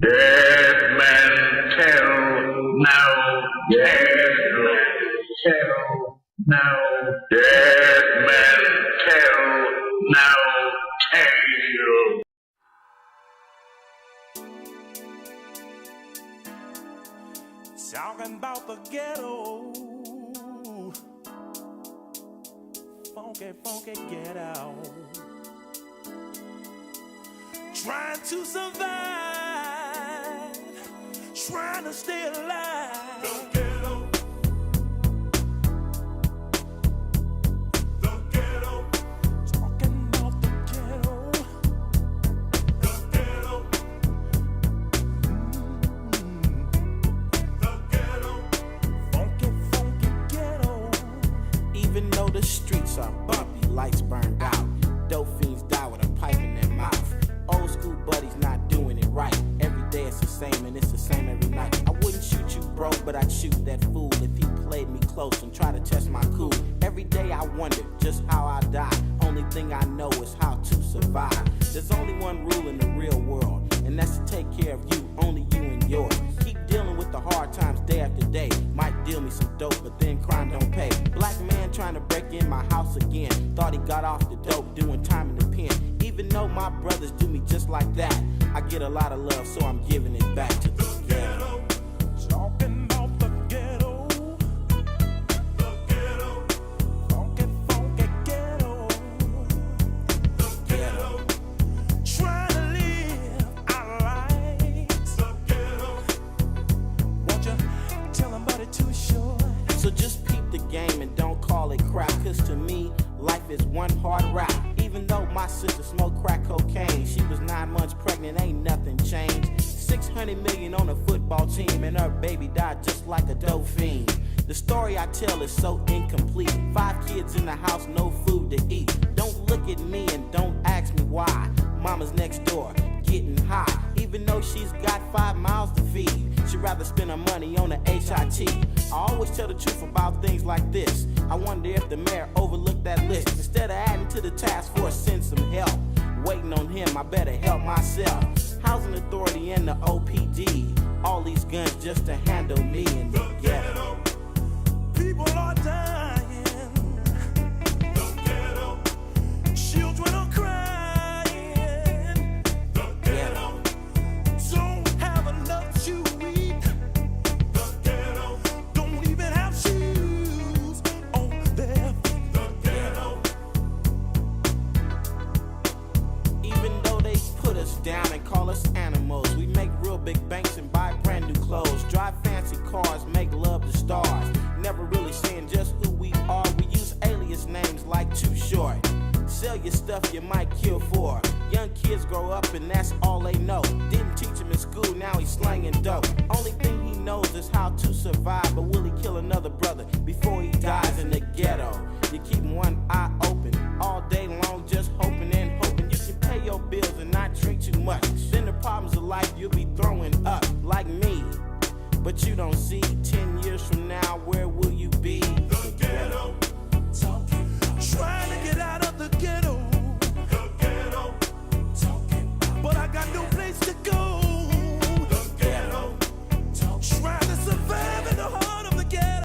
Dead man tell now, dead man tell now, dead man tell now, tale. Talking about the ghetto, funky, funky ghetto. Trying to survive, trying to stay alive. The ghetto, the ghetto. Talking about the ghetto, the ghetto, the ghetto. Funky, funky ghetto. Even though the streets are bumpy, lights burned out, dope fiends die with a pipe in their mouth. Old school buddies not doing it right. Every day it's the same and it's the same every night. I wouldn't shoot you, bro, but I'd shoot that fool if he played me close and tried to test my cool. Every day I wonder just how I die. Only thing I know is how to survive. There's only one rule in the real world, and that's to take care of you, only you and yours. Keep dealing with the hard times day after day. Might deal me some dope, but then crime don't pay. Black man trying to break in my house again. Thought he got off the dope, doing time in the pen. Even though my brothers do me just like that, I get a lot of love, so I'm giving it back to the ghetto. Talking about the ghetto, the ghetto, funky, funky ghetto, the ghetto. Trying to live our lives, the ghetto. Won't you tell them about it too short? So just peep the game and don't call it crap, cause to me, life is one hard rap. Even though my sister smoked crack cocaine, she was 9 months pregnant, ain't nothing changed. 600 million on a football team, and her baby died just like a dope fiend. The story I tell is so incomplete. 5 kids in the house, no food to eat. Don't look at me and don't ask me why. Mama's next door, getting high. Even though she's got 5 mouths to feed, she'd rather spend her money on a HIT. I always tell the truth about things like this. I wonder if the mayor overlooked that list. Instead of adding to the task force, send some help. Waiting on him, I better help myself. Housing Authority and the OPD, all these guns just to handle me in the ghetto. People are dying. The ghetto. Children are crying. The ghetto. Don't have enough to eat. The ghetto. Don't even have shoes on their feet. The ghetto. Even though they put us down and call us animals, we make real big banks and buy brand new clothes, drive fancy cars, make love to stars. Never really saying just who we are. We use alias names like Too Short. Sell your stuff you might kill for. Young kids grow up and that's all they know. Didn't teach him in school, now he's slanging dope. Only thing he knows is how to survive. But will he kill another brother before he dies in the ghetto? You keep one eye open all day long, just hoping and hoping you can pay your bills and not drink too much. Then the problems of life you'll be throwing up like me. But you don't see 10 years from now where